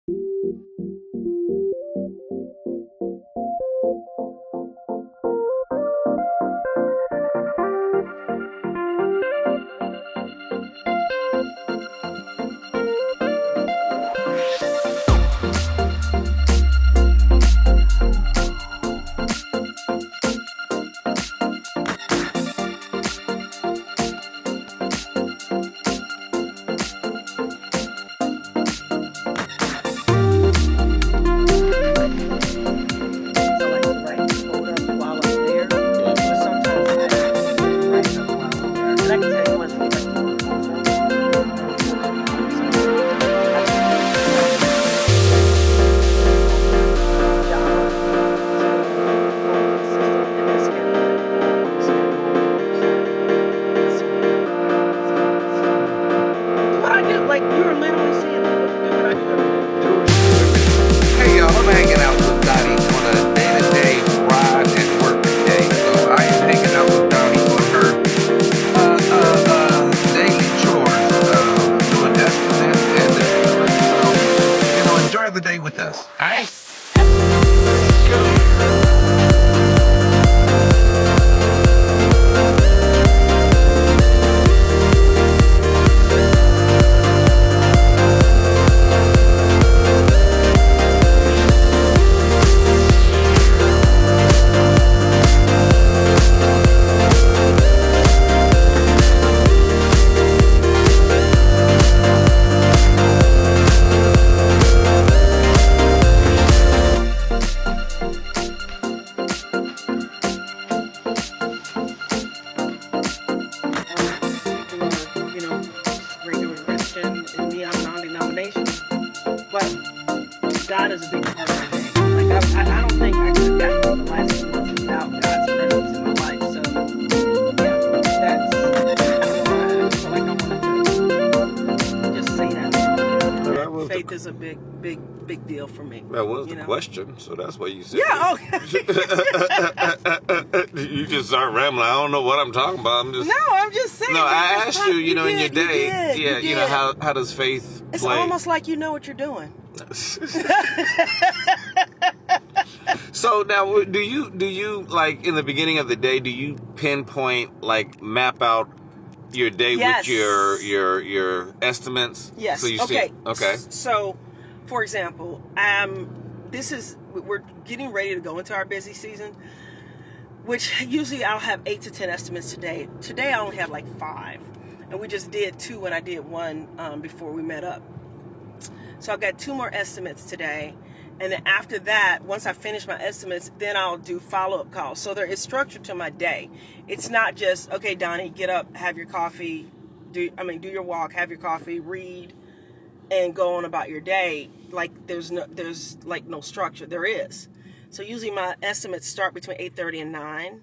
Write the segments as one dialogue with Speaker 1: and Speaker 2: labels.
Speaker 1: Hey y'all, I'm hanging out with Dottie on a day-to-day ride and work day. So I am hanging out with Dottie on her daily chores of doing estimates and the tree work. So, enjoy the day with us. Alright?
Speaker 2: God is a big part of my day. Like I don't think I could have gotten through the last 2 months without God's presence in my life. So yeah, that's I feel like I wanted to just say that. Faith is a big deal for me.
Speaker 1: That was the question, so that's why you said
Speaker 2: yeah,
Speaker 1: okay. You just start rambling. I don't know what I'm talking about.
Speaker 2: I'm just saying.
Speaker 1: No, I asked you, in your day,
Speaker 2: you did.
Speaker 1: How does faith
Speaker 2: It's
Speaker 1: play?
Speaker 2: almost like you know what you're doing.
Speaker 1: So now, do you like in the beginning of the day? Do you pinpoint, like, map out your day with your estimates?
Speaker 2: Yes.
Speaker 1: So you
Speaker 2: okay. So, for example, we're getting ready to go into our busy season, which usually I'll have 8 to 10 estimates today. Today I only have like 5, and we just did 2 and I did 1 before we met up. So I've got 2 more estimates today. And then after that, once I finish my estimates, then I'll do follow-up calls. So there is structure to my day. It's not just, okay, Donnie, get up, have your coffee, do your walk, have your coffee, read, and go on about your day. Like there's no structure. There is. So usually my estimates start between 8:30 and 9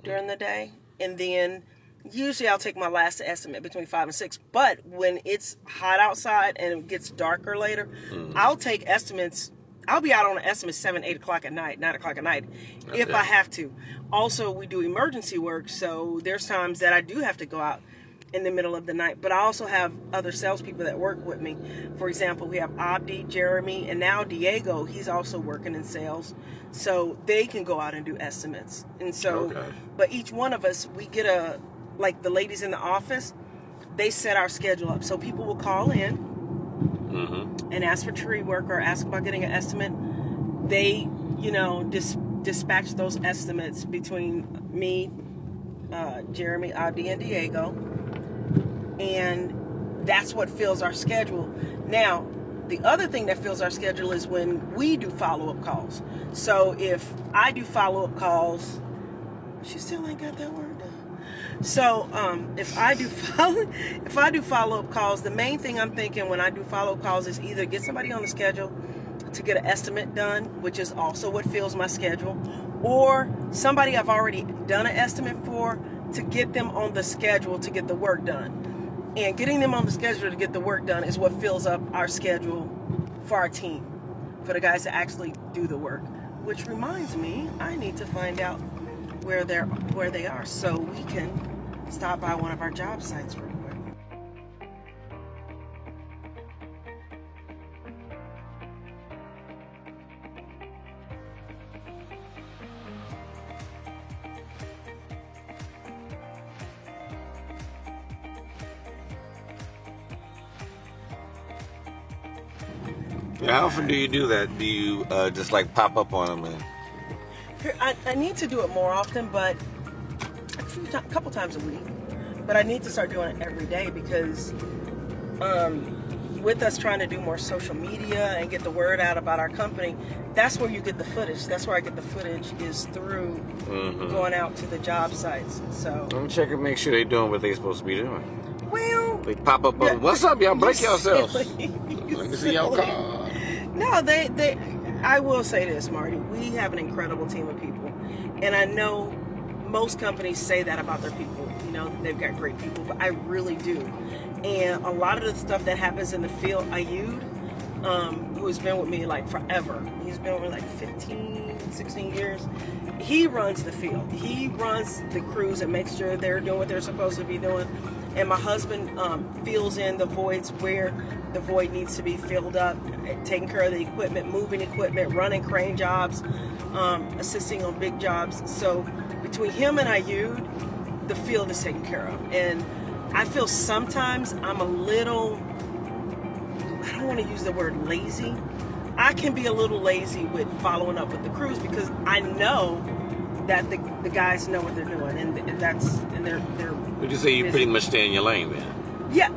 Speaker 2: during the day. And then usually I'll take my last estimate between 5 and 6. But when it's hot outside and it gets darker later, I'll take estimates. I'll be out on an estimate 7, 8 o'clock at night, 9 o'clock at night, if I have to. Also, we do emergency work, so there's times that I do have to go out in the middle of the night. But I also have other salespeople that work with me. For example, we have Abdi, Jeremy, and now Diego. He's also working in sales, so they can go out and do estimates. And so, but each one of us, we get like the ladies in the office, they set our schedule up. So people will call in and ask for tree work or ask about getting an estimate. They, dispatch those estimates between me, Jeremy, Abdi, and Diego. And that's what fills our schedule. Now, the other thing that fills our schedule is when we do follow-up calls. So if I do follow-up calls, she still ain't got that word done. So if I do follow-up calls, the main thing I'm thinking when I do follow-up calls is either get somebody on the schedule to get an estimate done, which is also what fills my schedule, or somebody I've already done an estimate for to get them on the schedule to get the work done. And getting them on the schedule to get the work done is what fills up our schedule for our team, for the guys to actually do the work. Which reminds me, I need to find out where they are so we can stop by one of our job sites real quick.
Speaker 1: How often do you do that? Do you just like pop up on them?
Speaker 2: I need to do it more often, but a couple times a week. But I need to start doing it every day because with us trying to do more social media and get the word out about our company, that's where you get the footage. That's where I get the footage is through going out to the job sites. So
Speaker 1: let me check and make sure they're doing what they're supposed to be doing.
Speaker 2: Well,
Speaker 1: they pop up on, what's up, y'all? Break yourselves. Let me see y'all car.
Speaker 2: No, they. I will say this, Marty. We have an incredible team of people, and I know most companies say that about their people. You know, they've got great people, but I really do. And a lot of the stuff that happens in the field, Ayud, who has been with me like forever. He's been with me like 15, 16 years. He runs the field. He runs the crews and makes sure they're doing what they're supposed to be doing. And my husband fills in the voids where the void needs to be filled up, taking care of the equipment, moving equipment, running crane jobs, assisting on big jobs. So between him and Ayud, the field is taken care of. And I feel sometimes I'm a little, I don't want to use the word lazy. I can be a little lazy with following up with the crews because I know that the guys know what they're doing, and they're.
Speaker 1: Would you say you pretty much stay in your lane then?
Speaker 2: Yeah,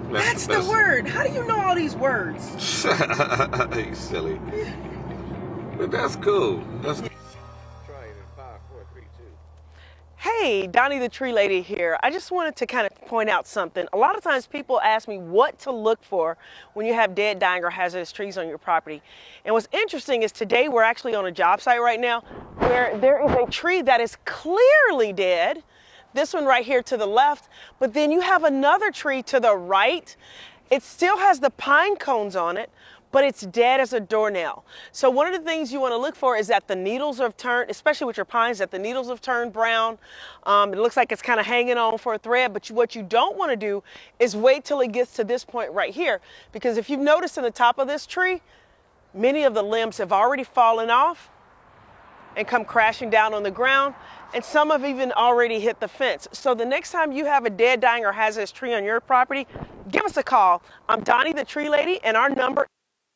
Speaker 2: that's the word. How do you know all these words?
Speaker 1: You silly. But that's cool. That's.
Speaker 2: Hey, Doni the Tree Lady here. I just wanted to kind of point out something. A lot of times people ask me what to look for when you have dead, dying, or hazardous trees on your property. And what's interesting is today we're actually on a job site right now where there is a tree that is clearly dead. This one right here to the left, but then you have another tree to the right. It still has the pine cones on it, but it's dead as a doornail. So one of the things you want to look for is that the needles have turned, especially with your pines, that the needles have turned brown. It looks like it's kind of hanging on for a thread, but what you don't want to do is wait till it gets to this point right here. Because if you've noticed in the top of this tree, many of the limbs have already fallen off and come crashing down on the ground, and some have even already hit the fence. So the next time you have a dead, dying, or hazardous tree on your property, give us a call. I'm Doni the Tree Lady, and our number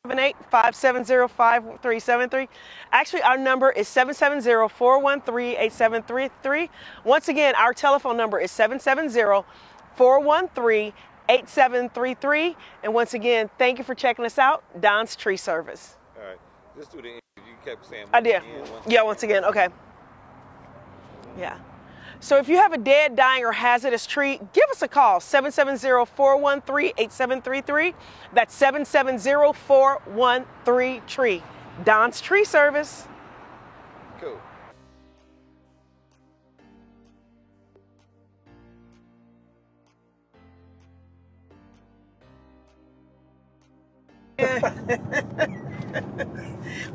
Speaker 2: 778-570-5373. Actually, our number is 770-413-8733. Once again, our telephone number is 770-413-8733. And once again, thank you for checking us out. Don's Tree Service.
Speaker 1: All right, let's do the interview. You kept saying
Speaker 2: I did. Once again. Okay. Yeah. So if you have a dead, dying, or hazardous tree, give us a call, 770-413-8733. That's 770-413-TREE. Don's Tree Service.
Speaker 1: Cool.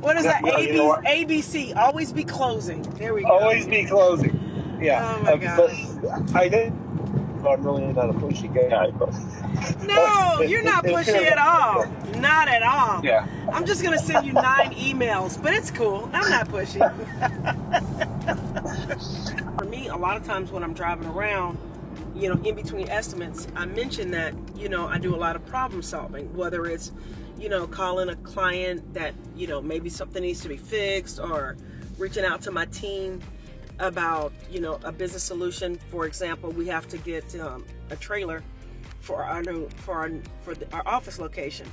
Speaker 2: What is that? ABC. Always be closing. There we go.
Speaker 3: Always be closing. Yeah.
Speaker 2: Oh my gosh.
Speaker 3: I did. I'm really not a pushy guy, but
Speaker 2: no, you're not pushy at all. Not at all.
Speaker 3: Yeah.
Speaker 2: I'm just gonna send you 9 emails, but it's cool. I'm not pushy. For me, a lot of times when I'm driving around, you know, in between estimates, I mention that, you know, I do a lot of problem solving, whether it's, you know, calling a client that, you know, maybe something needs to be fixed, or reaching out to my team about, you know, a business solution. For example, we have to get a trailer for our office location.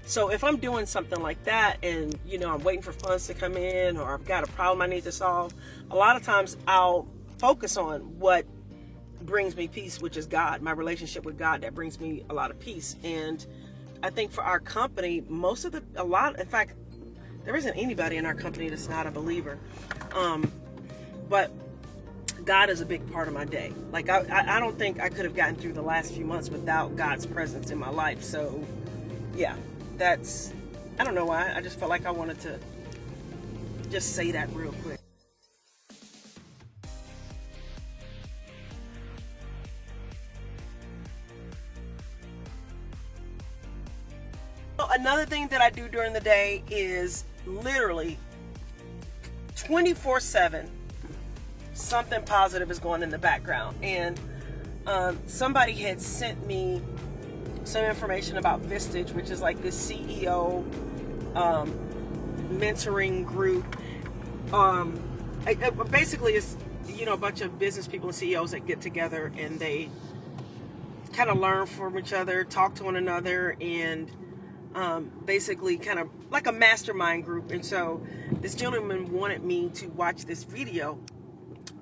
Speaker 2: So if I'm doing something like that, and you know, I'm waiting for funds to come in, or I've got a problem I need to solve, a lot of times I'll focus on what brings me peace, which is God, my relationship with God. That brings me a lot of peace. And I think for our company, in fact, there isn't anybody in our company that's not a believer. But God is a big part of my day. Like, I don't think I could have gotten through the last few months without God's presence in my life. So, yeah, I don't know why. I just felt like I wanted to just say that real quick. Another thing that I do during the day is literally 24/7. Something positive is going in the background. And somebody had sent me some information about Vistage, which is like this CEO mentoring group. Basically, it's a bunch of business people and CEOs that get together and they kind of learn from each other, talk to one another, and basically kind of like a mastermind group. And so this gentleman wanted me to watch this video,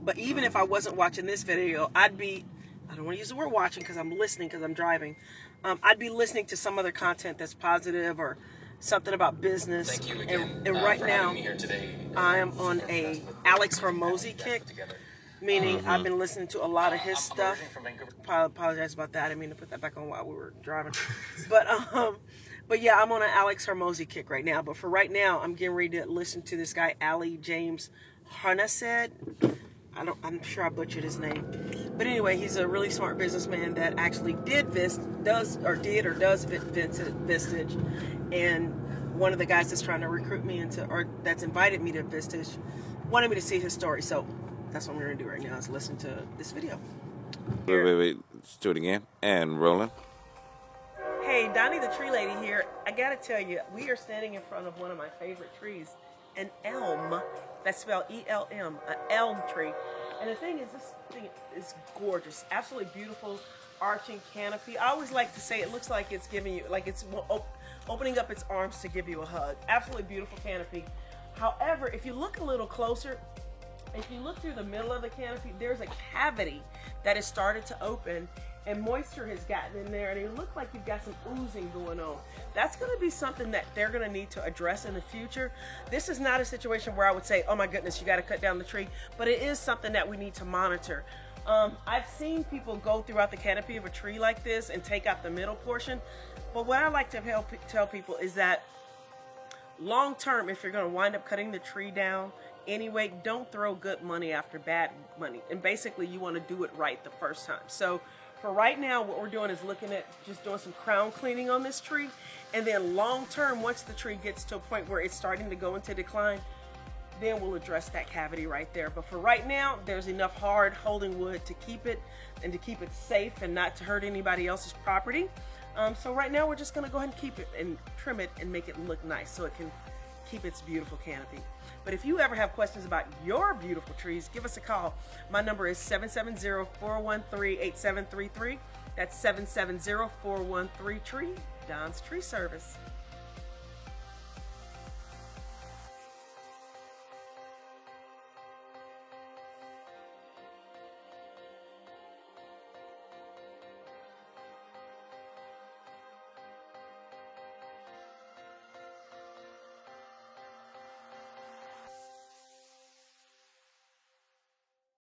Speaker 2: but even if I wasn't watching this video, I don't want to use the word watching because I'm listening because I'm driving. I'd be listening to some other content that's positive or something about business.
Speaker 4: Thank you again,
Speaker 2: and right
Speaker 4: for
Speaker 2: now,
Speaker 4: having me here today.
Speaker 2: I am on a Alex Hormozy kick, meaning I've been listening to a lot of his stuff. Apologize about that. I didn't mean to put that back on while we were driving. But yeah, I'm on an Alex Hormozy kick right now. But for right now, I'm getting ready to listen to this guy, Ali James Harnased. I'm sure I butchered his name. But anyway, he's a really smart businessman that actually does Vistage. And one of the guys that's trying to recruit me that's invited me to Vistage wanted me to see his story. So that's what I'm going to do right now is listen to this video.
Speaker 1: Wait. Let's do it again. And rolling.
Speaker 2: Hey, Doni The Tree Lady here. I got to tell you, we are standing in front of one of my favorite trees, an elm. That's spelled E-L-M, an elm tree. And the thing is, this thing is gorgeous, absolutely beautiful, arching canopy. I always like to say it looks like it's giving you, like it's opening up its arms to give you a hug. Absolutely beautiful canopy. However, if you look a little closer, if you look through the middle of the canopy, there's a cavity that has started to open and moisture has gotten in there and it looks like you've got some oozing going on. That's going to be something that they're going to need to address in the future. This is not a situation where I would say, oh my goodness, you got to cut down the tree, but it is something that we need to monitor. I've seen people go throughout the canopy of a tree like this and take out the middle portion, but what I like to tell people is that long term, if you're going to wind up cutting the tree down anyway, don't throw good money after bad money. And basically, you want to do it right the first time. So for right now, what we're doing is looking at just doing some crown cleaning on this tree. And then long term, once the tree gets to a point where it's starting to go into decline, then we'll address that cavity right there. But for right now, there's enough hard holding wood to keep it and to keep it safe and not to hurt anybody else's property. So right now, we're just going to go ahead and keep it and trim it and make it look nice so it can keep its beautiful canopy. But if you ever have questions about your beautiful trees, give us a call. My number is 770-413-8733. That's 770-413-TREE, Don's Tree Service.